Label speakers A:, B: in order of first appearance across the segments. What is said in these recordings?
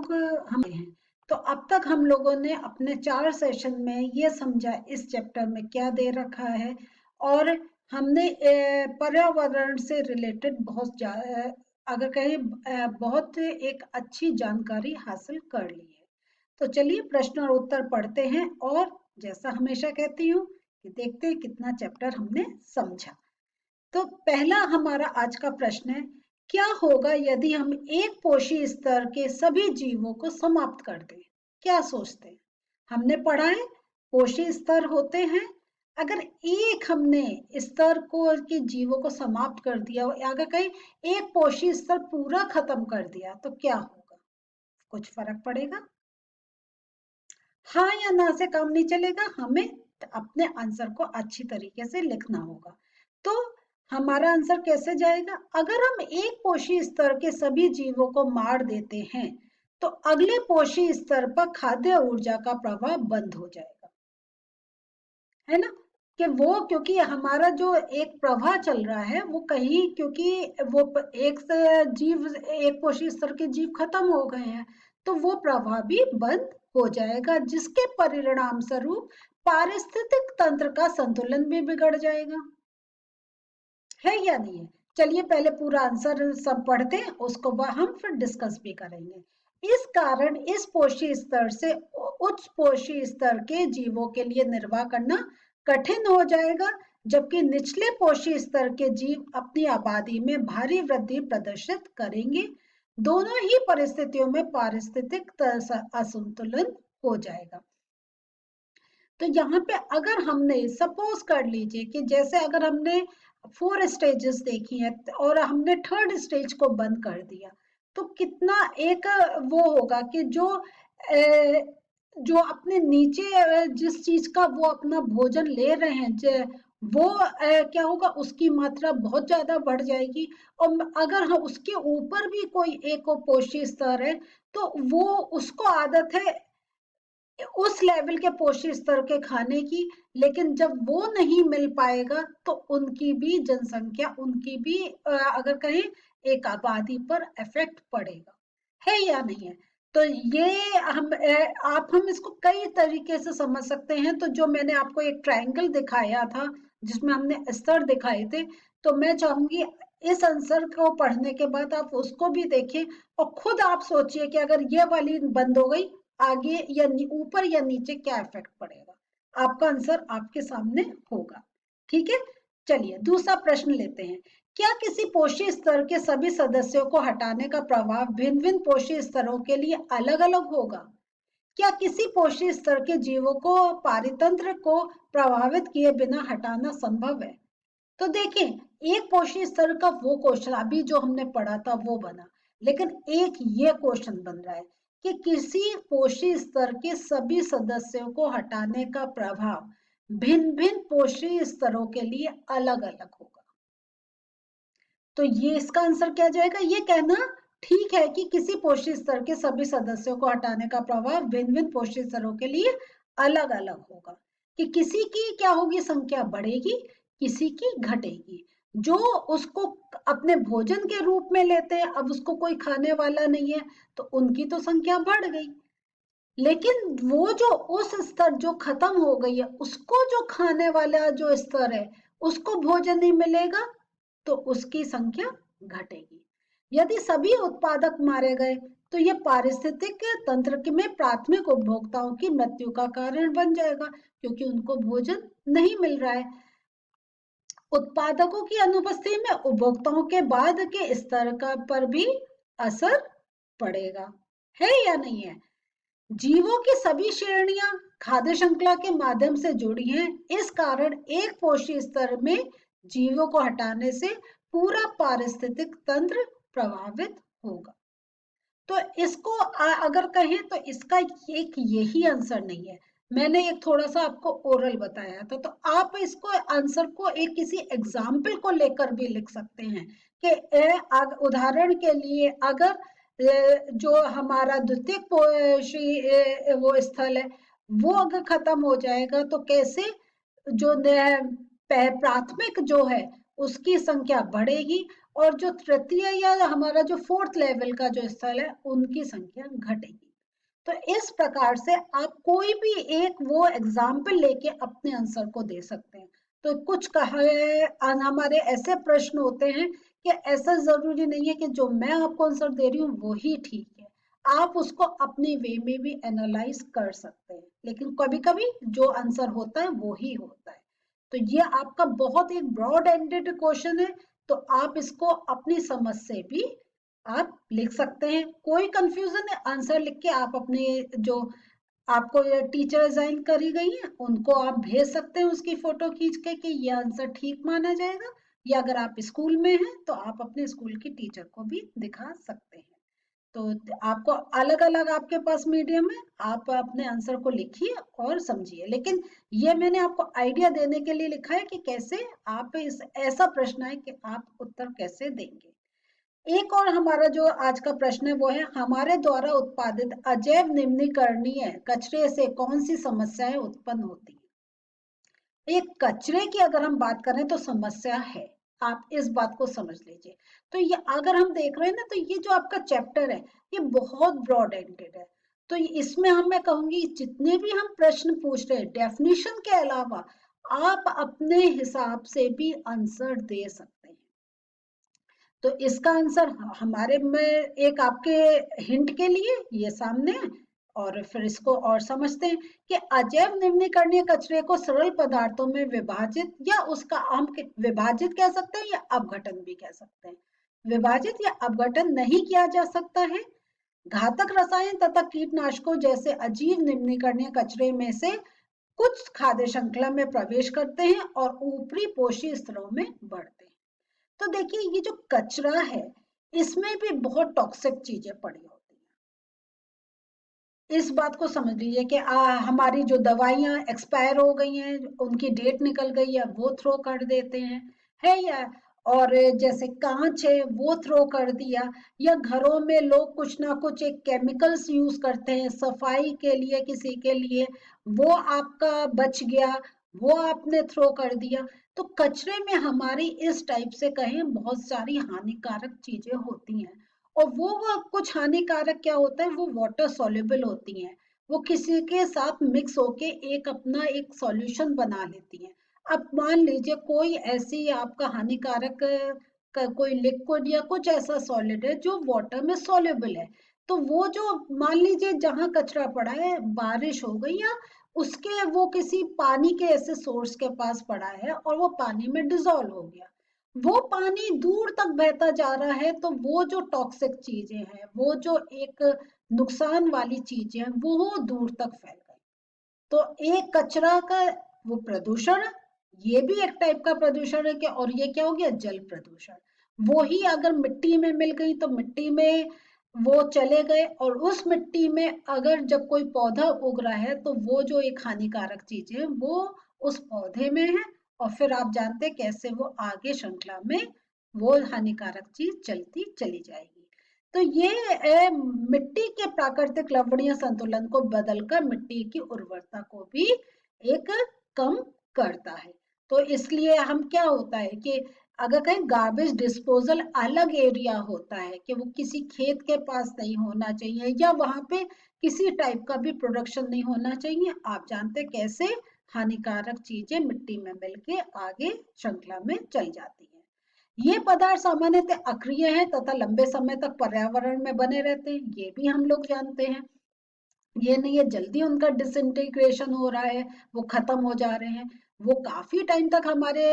A: लोग हम हैं। तो अब तक हम लोगों ने अपने 4 सेशन में ये समझा इस चैप्टर में क्या दे रखा है, और हमने पर्यावरण से रिलेटेड अगर कहें बहुत एक अच्छी जानकारी हासिल कर ली है। तो चलिए प्रश्न और उत्तर पढ़ते हैं, और जैसा हमेशा कहती हूँ कि देखते हैं कितना चैप्टर हमने समझा। तो पहला हमारा आज का प्रश्न है, क्या होगा यदि हम एक पोषी स्तर के सभी जीवों को समाप्त कर दें? क्या सोचते हैं? हमने पढ़ा है पोषी स्तर होते हैं, अगर एक हमने स्तर को के जीवों को समाप्त कर दिया, अगर कहीं एक पोषी स्तर पूरा खत्म कर दिया तो क्या होगा? कुछ फर्क पड़ेगा? हाँ या ना से काम नहीं चलेगा, हमें अपने आंसर को अच्छी तरीके से लिखना होगा। तो हमारा आंसर कैसे जाएगा? अगर हम एक पोषी स्तर के सभी जीवों को मार देते हैं तो अगले पोषी स्तर पर खाद्य ऊर्जा का प्रवाह बंद हो जाएगा, है ना? कि वो क्योंकि हमारा जो एक प्रवाह चल रहा है वो कहीं, क्योंकि वो एक से जीव, एक पोषी स्तर के जीव खत्म हो गए हैं, तो वो प्रवाह भी बंद हो जाएगा, जिसके परिणाम स्वरूप पारिस्थितिक तंत्र का संतुलन भी बिगड़ जाएगा। है या नहीं है? चलिए पहले पूरा आंसर सब पढ़ते हैं, उसको हम फिर डिस्कस भी करेंगे। इस कारण इस पोषी स्तर से उच्च पोषी स्तर के जीवों के लिए निर्वाह करना कठिन हो जाएगा, जबकि निचले पोषी स्तर के जीव अपनी आबादी में भारी वृद्धि प्रदर्शित करेंगे। दोनों ही परिस्थितियों में पारिस्थितिक असंतुलन हो जाएगा। तो यहाँ पे अगर हमने सपोज कर लीजिए कि जैसे अगर हमने 4 स्टेजेस देखी है और हमने 3rd स्टेज को बंद कर दिया, तो कितना एक वो होगा कि जो अपने नीचे जिस चीज का वो अपना भोजन ले रहे हैं, वो क्या होगा, उसकी मात्रा बहुत ज्यादा बढ़ जाएगी। और अगर हम उसके ऊपर भी कोई एक पोषी स्तर है तो वो उसको आदत है उस लेवल के पोषी स्तर के खाने की, लेकिन जब वो नहीं मिल पाएगा तो उनकी भी जनसंख्या, उनकी भी अगर कहें एक आबादी पर इफेक्ट पड़ेगा, है या नहीं है? तो ये हम इसको कई तरीके से समझ सकते हैं। तो जो मैंने आपको एक ट्रायंगल दिखाया था जिसमें हमने स्तर दिखाए थे, तो मैं चाहूंगी इस आंसर को पढ़ने के बाद आप उसको भी देखें और खुद आप सोचिए कि अगर ये वाली बंद हो गई, आगे या ऊपर या नीचे क्या इफेक्ट पड़ेगा। आपका आंसर आपके सामने होगा। ठीक है, चलिए दूसरा प्रश्न लेते हैं। क्या किसी पोषी स्तर के सभी सदस्यों को हटाने का प्रभाव भिन्न भिन्न पोषी स्तरों के लिए अलग अलग होगा? क्या किसी पोषी स्तर के जीवों को पारितंत्र को प्रभावित किए बिना हटाना संभव है? तो देखें, एक पोषी स्तर का वो क्वेश्चन अभी जो हमने पढ़ा था वो बना, लेकिन एक ये क्वेश्चन बन रहा है कि किसी पोषी स्तर के सभी सदस्यों को हटाने का प्रभाव भिन्न भिन्न पोषी स्तरों के लिए अलग अलग होगा। तो ये इसका आंसर क्या जाएगा? ये कहना ठीक है कि किसी पोषी स्तर के सभी सदस्यों को हटाने का प्रभाव भिन्न भिन्न पोषी स्तरों के लिए अलग अलग होगा, कि किसी की क्या होगी, संख्या बढ़ेगी, किसी की घटेगी। जो उसको अपने भोजन के रूप में लेते हैं, अब उसको कोई खाने वाला नहीं है तो उनकी तो संख्या बढ़ गई, लेकिन वो जो उस स्तर जो खत्म हो गई है, उसको जो खाने वाला जो स्तर है उसको भोजन नहीं मिलेगा तो उसकी संख्या घटेगी। यदि सभी उत्पादक मारे गए तो यह पारिस्थितिक तंत्र में प्राथमिक उपभोक्ताओं की मृत्यु का कारण बन जाएगा, क्योंकि उनको भोजन नहीं मिल रहा है। उत्पादकों की अनुपस्थिति में उपभोक्ताओं के बाद के स्तर का पर भी असर पड़ेगा, है या नहीं है? जीवों की सभी श्रेणियां खाद्य श्रृंखला के माध्यम से जुड़ी हैं, इस कारण एक पोषी स्तर में जीवों को हटाने से पूरा पारिस्थितिक तंत्र प्रभावित होगा। तो इसको अगर कहें तो इसका एक यही आंसर नहीं है। मैंने एक थोड़ा सा आपको ओरल बताया था, तो आप इसको आंसर को एक किसी एग्जाम्पल को लेकर भी लिख सकते हैं कि उदाहरण के लिए अगर जो हमारा द्वितीयक पोषी वो स्थल है वो अगर खत्म हो जाएगा तो कैसे जो प्राथमिक जो है उसकी संख्या बढ़ेगी और जो तृतीय या हमारा जो फोर्थ लेवल का जो स्थल है उनकी संख्या घटेगी। तो इस प्रकार से आप कोई भी एक वो एग्जाम्पल लेके अपने आंसर को दे सकते हैं। तो कुछ कहा है हमारे ऐसे प्रश्न होते हैं कि ऐसा जरूरी नहीं है कि जो मैं आपको आंसर दे रही हूँ वो ही ठीक है, आप उसको अपने वे में भी एनालाइज कर सकते हैं, लेकिन कभी कभी जो आंसर होता है वो ही होता है। तो ये आपका बहुत एक ब्रॉड एंडेड क्वेश्चन है, तो आप इसको अपनी समझ से भी आप लिख सकते हैं। कोई कंफ्यूजन है, आंसर लिख के आप अपने जो आपको टीचर असाइन करी गई है उनको आप भेज सकते हैं उसकी फोटो खींच के कि ये आंसर ठीक माना जाएगा, या अगर आप स्कूल में हैं तो आप अपने स्कूल की टीचर को भी दिखा सकते हैं। तो आपको अलग अलग आपके पास मीडियम है, आप अपने आंसर को लिखिए और समझिए, लेकिन ये मैंने आपको आइडिया देने के लिए लिखा है कि कैसे आप इस ऐसा प्रश्न है कि आप उत्तर कैसे देंगे। एक और हमारा जो आज का प्रश्न है वो है, हमारे द्वारा उत्पादित अजैव निम्नीकरणीय कचरे से कौन सी समस्याएं उत्पन्न होती है। एक कचरे की अगर हम बात करें तो समस्या है, आप इस बात को समझ लीजिए। तो ये अगर हम देख रहे हैं ना, तो ये जो आपका चैप्टर है ये बहुत ब्रॉड एंडेड है। तो इसमें मैं कहूंगी जितने भी हम प्रश्न पूछ रहे हैं डेफिनेशन के अलावा आप अपने हिसाब से भी आंसर दे सकते हैं। तो इसका आंसर हमारे में एक आपके हिंट के लिए ये सामने है, और फिर इसको और समझते हैं कि अजैव निम्नीकरणीय कचरे को सरल पदार्थों में विभाजित या उसका हम विभाजित कह सकते हैं या अपघटन भी कह सकते हैं। विभाजित या अपघटन नहीं किया जा सकता है। घातक रसायन तथा कीटनाशकों जैसे अजीव निम्नीकरणीय कचरे में से कुछ खाद्य श्रृंखला में प्रवेश करते हैं और ऊपरी पोषी स्तरों में बढ़ते हैं। तो देखिए ये जो कचरा है इसमें भी बहुत टॉक्सिक चीजें पड़ी होती हैं। इस बात को समझ लीजिए कि हमारी जो दवाइयां एक्सपायर हो गई हैं, उनकी डेट निकल गई है, वो थ्रो कर देते हैं, है या, और जैसे कांच है वो थ्रो कर दिया, या घरों में लोग कुछ ना कुछ एक केमिकल्स यूज करते हैं सफाई के लिए किसी के लिए, वो आपका बच गया, वो आपने थ्रो कर दिया। तो कचरे में हमारी इस टाइप से कहें बहुत सारी हानिकारक चीजें होती हैं, और वो कुछ हानिकारक क्या होता है, वो वाटर सॉल्युबल होती हैं, वो किसी के साथ मिक्स होके एक अपना एक सॉल्यूशन बना लेती हैं। अब मान लीजिए कोई ऐसी आपका हानिकारक कोई लिक्विड या कुछ ऐसा सॉलिड है जो वाटर में सॉल्युबल है, तो वो जो मान लीजिए जहां कचरा पड़ा है बारिश हो गई या उसके वो किसी पानी के ऐसे सोर्स के पास पड़ा है और वो पानी में डिजोल्व हो गया, वो पानी दूर तक बहता जा रहा है, तो वो जो टॉक्सिक चीजें हैं, वो जो एक नुकसान वाली चीजें हैं वो दूर तक फैल गई। तो एक कचरा का वो प्रदूषण, ये भी एक टाइप का प्रदूषण है क्या, और ये क्या हो गया, जल प्रदूषण। वो ही अगर मिट्टी में मिल गई तो मिट्टी में वो चले गए, और उस मिट्टी में अगर जब कोई पौधा उग रहा है तो वो जो एक हानिकारक चीज है वो उस पौधे में है, और फिर आप जानते हैं कैसे वो आगे श्रृंखला में वो हानिकारक चीज चलती चली जाएगी। तो ये मिट्टी के प्राकृतिक लवणीय संतुलन को बदलकर मिट्टी की उर्वरता को भी एक कम करता है। तो इसलिए हम क्या होता है कि अगर कहीं गार्बेज डिस्पोजल अलग एरिया होता है कि वो किसी खेत के पास नहीं होना चाहिए, या वहां पे किसी टाइप का भी प्रोडक्शन नहीं होना चाहिए, आप जानते कैसे हानिकारक चीजें मिट्टी में मिलके आगे श्रृंखला में चल जाती है। ये पदार्थ सामान्यतः अक्रिय है तथा लंबे समय तक पर्यावरण में बने रहते हैं, ये भी हम लोग जानते हैं। ये नहीं है जल्दी उनका डिसइंटीग्रेशन हो रहा है, वो खत्म हो जा रहे हैं, वो काफी टाइम तक हमारे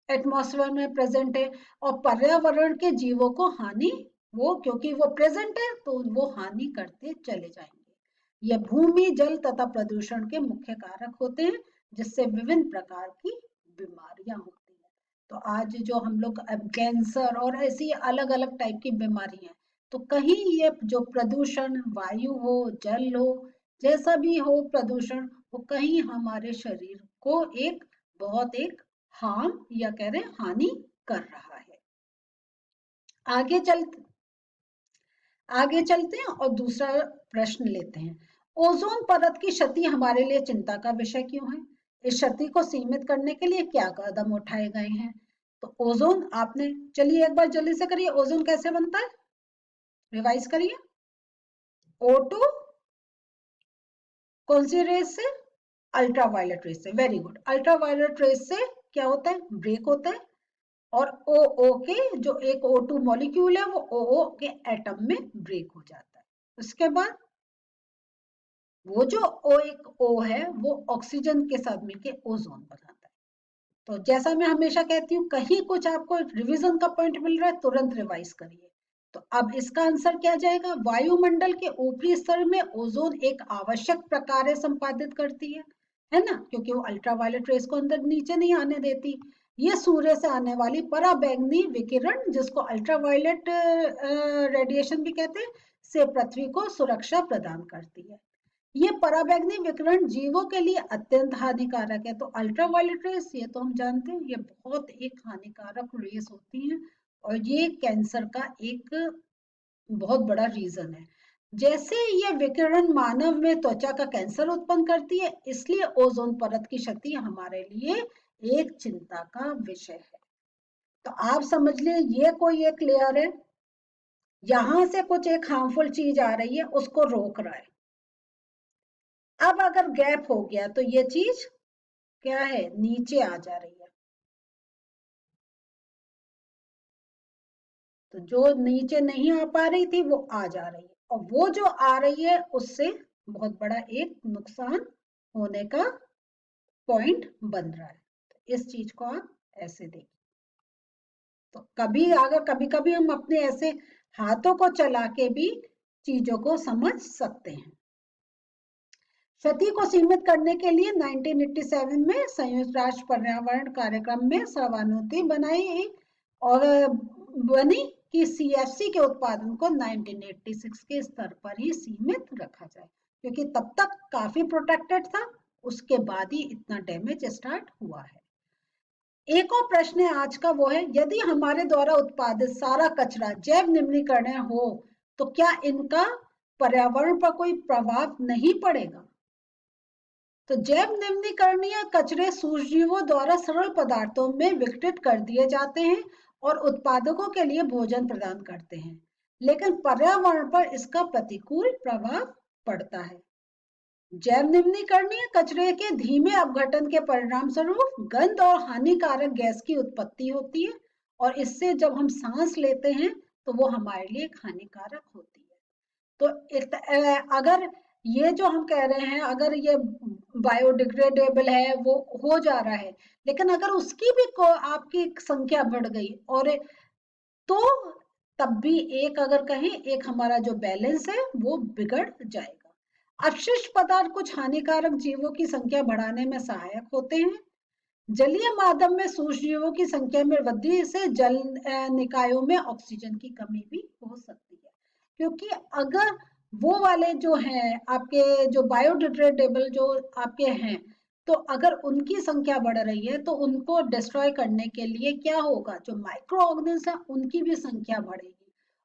A: एटमॉस्फेयर में प्रेजेंट है, और पर्यावरण के जीवों को हानि, वो क्योंकि वो प्रेजेंट है तो वो हानि करते चले जाएंगे। ये भूमि जल तथा प्रदूषण के मुख्य कारक होते हैं जिससे विभिन्न प्रकार की बीमारियां होती हैं। तो आज जो हम लोग कैंसर और ऐसी अलग अलग टाइप की बीमारियां, तो कहीं ये जो प्रदूषण वायु हो जल हो जैसा भी हो प्रदूषण, वो कहीं हमारे शरीर को एक बहुत एक हार्म या कह रहे हानि कर रहा है। आगे चल आगे चलते हैं और दूसरा प्रश्न लेते हैं। ओजोन परत की क्षति हमारे लिए चिंता का विषय क्यों है, इस क्षति को सीमित करने के लिए क्या कदम उठाए गए हैं। तो ओजोन आपने, चलिए एक बार जल्दी से करिए, ओजोन कैसे बनता है, रिवाइज करिए। O2 कौन सी रेस से, अल्ट्रावायलेट रेस से, वेरी गुड। अल्ट्रावायलेट रेस से क्या होता है, ब्रेक होता है, और OO के जो एक O2 मॉलिक्यूल है वो OO के एटम में ब्रेक हो जाता है। उसके बाद वो जो एक O है वो ऑक्सीजन के साथ मिलके ओजोन बनाता है। तो जैसा मैं हमेशा कहती हूँ, कहीं कुछ आपको रिवीजन का पॉइंट मिल रहा है तुरंत रिवाइज करिए। तो अब इसका आंसर क्या जाएगा, वायुमंडल के ऊपरी स्तर में ओजोन एक आवश्यक प्रकार्य संपादित करती है ना, क्योंकि वो अल्ट्रावायलेट रेस को अंदर नीचे नहीं आने देती। ये सूर्य से आने वाली पराबैंगनी विकिरण, जिसको अल्ट्रावायलेट रेडिएशन भी कहते हैं, से पृथ्वी को सुरक्षा प्रदान करती है। ये पराबैंगनी विकिरण जीवों के लिए अत्यंत हानिकारक है। तो अल्ट्रावायलेट रेस, ये तो हम जानते हैं, ये बहुत एक हानिकारक रेस होती है, और ये कैंसर का एक बहुत बड़ा रीजन है। जैसे ये विकिरण मानव में त्वचा का कैंसर उत्पन्न करती है, इसलिए ओजोन परत की क्षति हमारे लिए एक चिंता का विषय है। तो आप समझ लिए, ये कोई एक लेयर है, यहां से कुछ एक हार्मफुल चीज आ रही है, उसको रोक रहा है। अब अगर गैप हो गया तो ये चीज क्या है, नीचे आ जा रही है। तो जो नीचे नहीं आ पा रही थी वो आ जा रही है, और वो जो आ रही है उससे बहुत बड़ा एक नुकसान होने का पॉइंट बन रहा है। तो इस चीज को आप ऐसे देखिए। तो कभी अगर कभी कभी हम अपने ऐसे हाथों को चला के भी चीजों को समझ सकते हैं। क्षति को सीमित करने के लिए 1987 में संयुक्त राष्ट्र पर्यावरण कार्यक्रम में सर्वानुमति बनाई और बनी कि CFC के उत्पादन को 1986 के स्तर पर ही सीमित रखा जाए, क्योंकि तब तक काफी प्रोटेक्टेड था, उसके बाद ही इतना डैमेज स्टार्ट हुआ है। एक और प्रश्न है आज का, वो है यदि हमारे द्वारा उत्पादित सारा कचरा जैव निम्नीकरण हो तो क्या इनका पर्यावरण पर कोई प्रभाव नहीं पड़ेगा। तो जैव निम्नीकरणीय कचरे सूक्ष्मजीवों द्वारा सरल पदार्थों में विघटित कर दिए जाते हैं और उत्पादकों के लिए भोजन प्रदान करते हैं, लेकिन पर्यावरण पर इसका प्रतिकूल प्रभाव पड़ता है। जैव निम्नीकरणीय कचरे के धीमे अपघटन के परिणाम स्वरूप गंध और हानिकारक गैस की उत्पत्ति होती है, और इससे जब हम सांस लेते हैं तो वो हमारे लिए हानिकारक होती है। तो अगर ये जो हम कह रहे हैं, अगर ये बायोडिग्रेडेबल है, वो हो जा रहा है, लेकिन अगर उसकी भी आपकी संख्या बढ़ गई, और तो तब भी एक, अगर कहें, एक हमारा जो बैलेंस है वो बिगड़ जाएगा। अपशिष्ट पदार्थ कुछ हानिकारक जीवों की संख्या बढ़ाने में सहायक होते हैं। जलीय माध्यम में सूक्ष्मजीवों की संख्या में वृद्धि से जल निकायों में ऑक्सीजन की कमी भी हो सकती है, क्योंकि अगर वो वाले जो हैं आपके, जो बायोडिग्रेडेबल जो आपके हैं, तो अगर उनकी संख्या बढ़ रही है तो उनको डिस्ट्रॉय करने के लिए क्या होगा, जो माइक्रो ऑर्गेनिज्म है उनकी भी संख्या बढ़ेगी,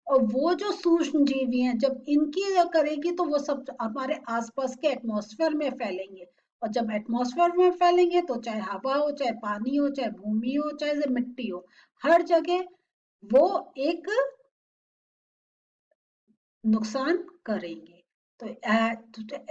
A: और वो जो सूक्ष्म जीवी हैं जब इनकी करेगी तो वो सब हमारे आसपास के एटमॉस्फेयर में फैलेंगे, और जब एटमॉस्फेयर में फैलेंगे तो चाहे हवा हो, चाहे पानी हो, चाहे भूमि हो, चाहे मिट्टी हो, हर जगह वो एक नुकसान करेंगे। तो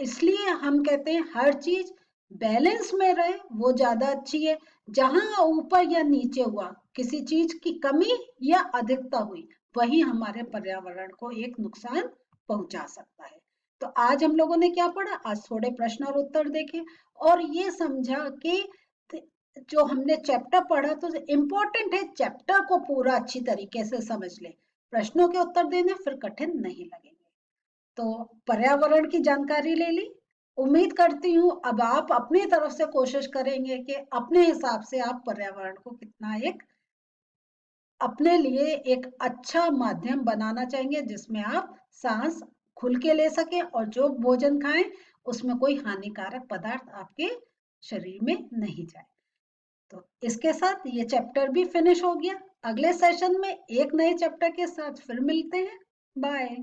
A: इसलिए हम कहते हैं हर चीज बैलेंस में रहे, वो ज्यादा अच्छी है। जहां ऊपर या नीचे हुआ, किसी चीज की कमी या अधिकता हुई, वही हमारे पर्यावरण को एक नुकसान पहुंचा सकता है। तो आज हम लोगों ने क्या पढ़ा, आज थोड़े प्रश्न और उत्तर देखे, और ये समझा कि जो हमने चैप्टर पढ़ा तो इम्पोर्टेंट है, चैप्टर को पूरा अच्छी तरीके से समझ ले, प्रश्नों के उत्तर देने फिर कठिन नहीं लगेंगे। तो पर्यावरण की जानकारी ले ली। उम्मीद करती हूँ अब आप अपनी तरफ से कोशिश करेंगे कि अपने हिसाब से आप पर्यावरण को कितना एक अपने लिए एक अच्छा माध्यम बनाना चाहेंगे, जिसमें आप सांस खुल के ले सके, और जो भोजन खाएं उसमें कोई हानिकारक पदार्थ आपके शरीर में नहीं जाए। तो इसके साथ ये चैप्टर भी फिनिश हो गया। अगले सेशन में एक नए चैप्टर के साथ फिर मिलते हैं। बाय।